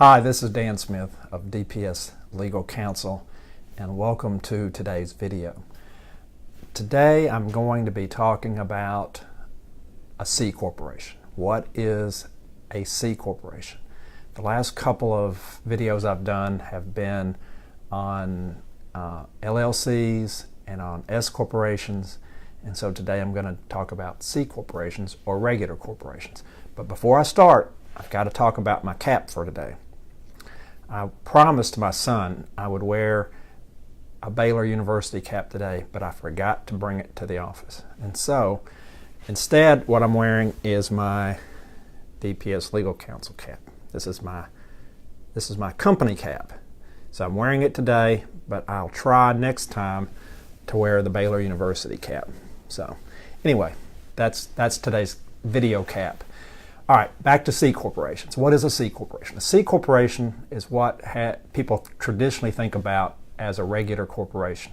Hi, this is Dan Smith of DPS Legal Counsel, and welcome to today's video. Today I'm going to be talking about a C corporation. What is a C corporation? The last couple of videos I've done have been on LLCs and on S corporations, and so today I'm going to talk about C corporations or regular corporations. But before I start, I've got to talk about my cap for today. I promised my son I would wear a Baylor University cap today, but I forgot to bring it to the office. And so, instead, what I'm wearing is my DPS Legal Counsel cap. This is my company cap. So I'm wearing it today, but I'll try next time to wear the Baylor University cap. So, anyway, that's today's video cap. All right, back to C corporations. What is a C corporation? A C corporation is what people traditionally think about as a regular corporation.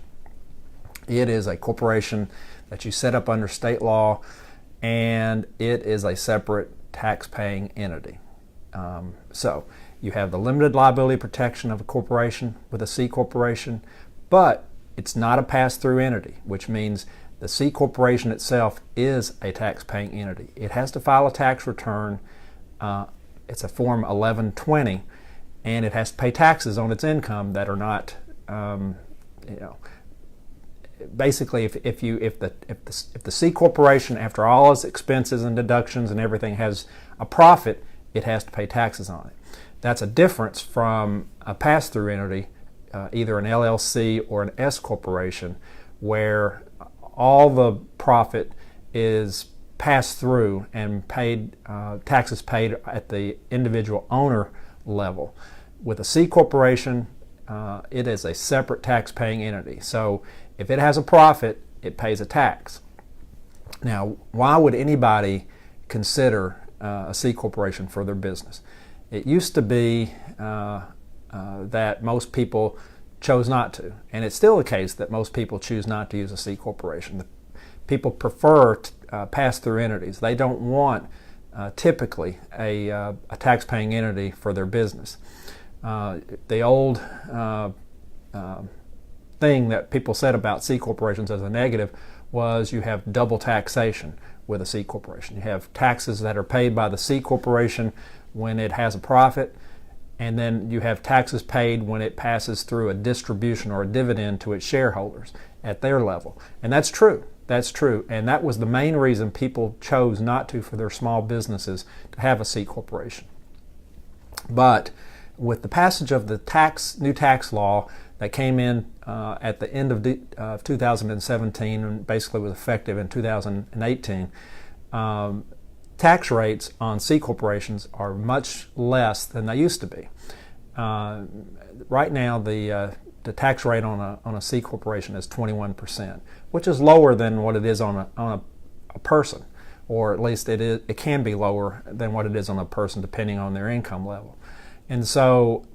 It is a corporation that you set up under state law, and it is a separate tax-paying entity. So you have the limited liability protection of a corporation with a C corporation, but it's not a pass-through entity, which means the C corporation itself is a tax-paying entity. It has to file a tax return. It's a Form 1120, and it has to pay taxes on its income that are not, basically, if the C corporation, after all its expenses and deductions and everything, has a profit, it has to pay taxes on it. That's a difference from a pass-through entity, either an LLC or an S corporation, where all the profit is passed through and paid, taxes paid at the individual owner level. With a C corporation, it is a separate tax-paying entity. So if it has a profit, it pays a tax. Now, why would anybody consider a C corporation for their business? It used to be that most people chose not to, and it's still the case that most people choose not to use a C corporation. People prefer pass-through entities. They don't want typically a tax-paying entity for their business. The old thing that people said about C corporations as a negative was you have double taxation with a C corporation. You have taxes that are paid by the C corporation when it has a profit, and then you have taxes paid when it passes through a distribution or a dividend to its shareholders at their level. And that's true. That's true. And that was the main reason people chose not to, for their small businesses, to have a C corporation. But with the passage of the new tax law that came in at the end of 2017 and basically was effective in 2018, tax rates on C corporations are much less than they used to be. Right now, the tax rate on a C corporation is 21%, which is lower than what it is on a person, or at least it can be lower than what it is on a person depending on their income level. And so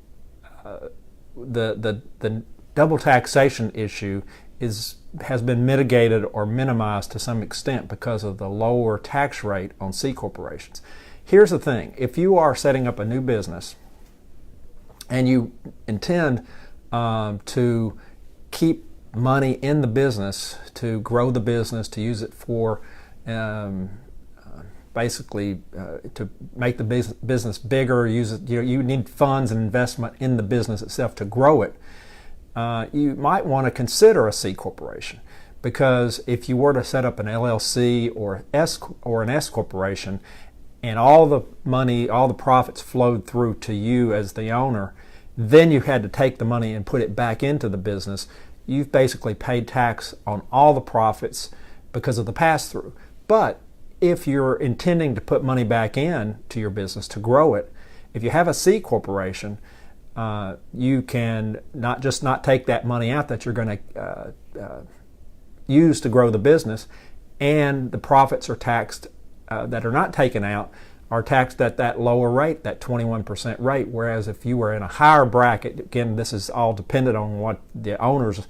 the double taxation issue has been mitigated or minimized to some extent because of the lower tax rate on C corporations. Here's the thing: if you are setting up a new business and you intend to keep money in the business, to grow the business, to use it for basically to make the business bigger, you need funds and investment in the business itself to grow it. You might want to consider a C corporation, because if you were to set up an LLC or an S corporation, and all the money, all the profits flowed through to you as the owner, then you had to take the money and put it back into the business. You've basically paid tax on all the profits because of the pass-through. But if you're intending to put money back in to your business to grow it, if you have a C corporation, you can not take that money out that you're going to use to grow the business, and the profits are taxed that are not taken out are taxed at that lower rate, that 21% rate, whereas if you were in a higher bracket, again, this is all dependent on what the owner's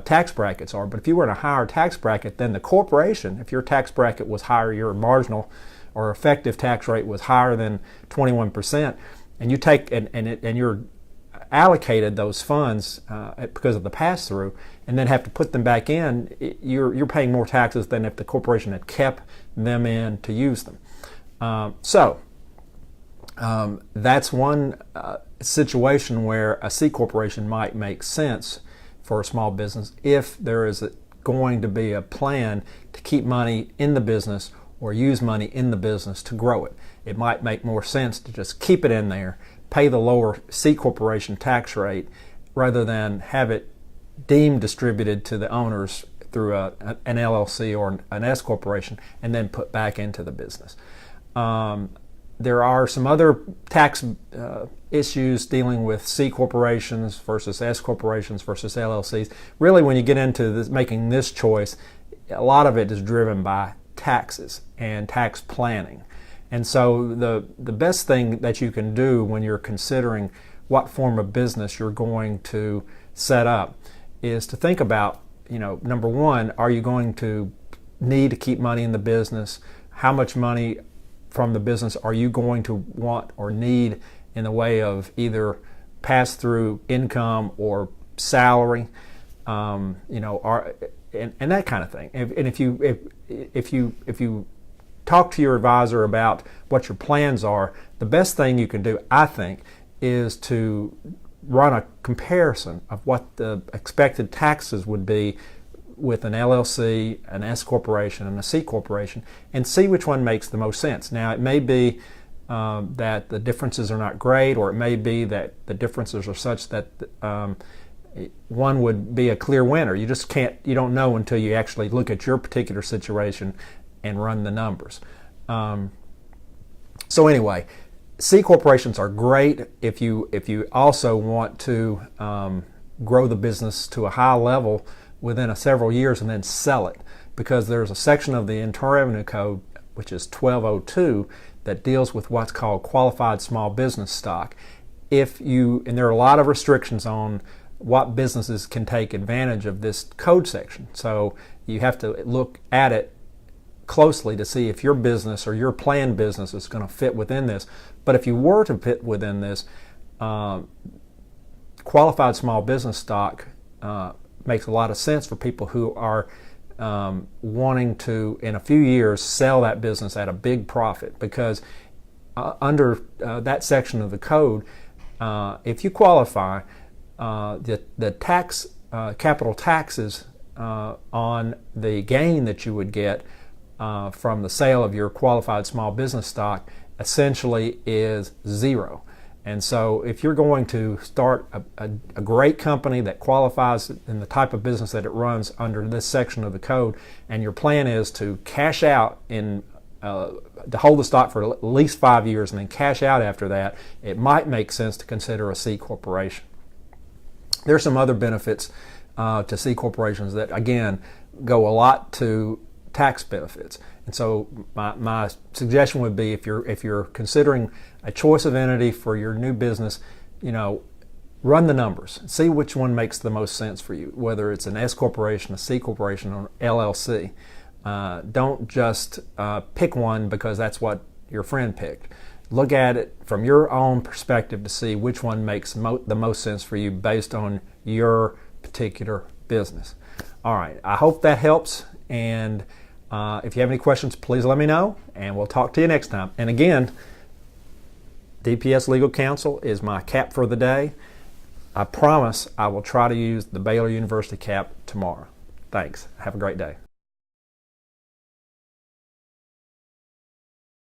tax brackets are, but if you were in a higher tax bracket than the corporation, if your tax bracket was higher, your marginal or effective tax rate was higher than 21%, and you take and you're allocated those funds because of the pass-through, and then have to put them back in, you're paying more taxes than if the corporation had kept them in to use them. That's one situation where a C corporation might make sense for a small business if there is going to be a plan to keep money in the business or use money in the business to grow it. It might make more sense to just keep it in there, pay the lower C corporation tax rate, rather than have it deemed distributed to the owners through an LLC or an S corporation and then put back into the business. There are some other tax issues dealing with C corporations versus S corporations versus LLCs. Really, when you get into this, making this choice, a lot of it is driven by taxes and tax planning. And so the best thing that you can do when you're considering what form of business you're going to set up is to think about, number one, are you going to need to keep money in the business? How much money from the business are you going to want or need in the way of either pass-through income or salary, and that kind of thing. And if you talk to your advisor about what your plans are, the best thing you can do, I think, is to run a comparison of what the expected taxes would be with an LLC, an S corporation, and a C corporation, and see which one makes the most sense. Now, it may be that the differences are not great, or it may be that the differences are such that one would be a clear winner. You don't know until you actually look at your particular situation and run the numbers. So anyway, C corporations are great if you also want to grow the business to a high level within several years and then sell it, because there's a section of the Internal Revenue Code, which is 1202, that deals with what's called qualified small business stock. And there are a lot of restrictions on what businesses can take advantage of this code section. So you have to look at it closely to see if your business or your planned business is going to fit within this. But if you were to fit within this, qualified small business stock makes a lot of sense for people who are wanting to, in a few years, sell that business at a big profit, because under that section of the code, if you qualify, the tax capital taxes on the gain that you would get from the sale of your qualified small business stock essentially is zero. And so if you're going to start a great company that qualifies in the type of business that it runs under this section of the code, and your plan is to cash out to hold the stock for at least 5 years and then cash out after that, it might make sense to consider a C corporation. There's some other benefits to C corporations that, again, go a lot to tax benefits. And so my suggestion would be, if you're considering a choice of entity for your new business, run the numbers, see which one makes the most sense for you, whether it's an S corporation, a C corporation, or LLC. Don't just pick one because that's what your friend picked. Look at it from your own perspective to see which one makes the most sense for you based on your particular business. All right, I hope that helps, and if you have any questions, please let me know, and we'll talk to you next time. And again, DPS Legal Counsel is my cap for the day. I promise I will try to use the Baylor University cap tomorrow. Thanks. Have a great day.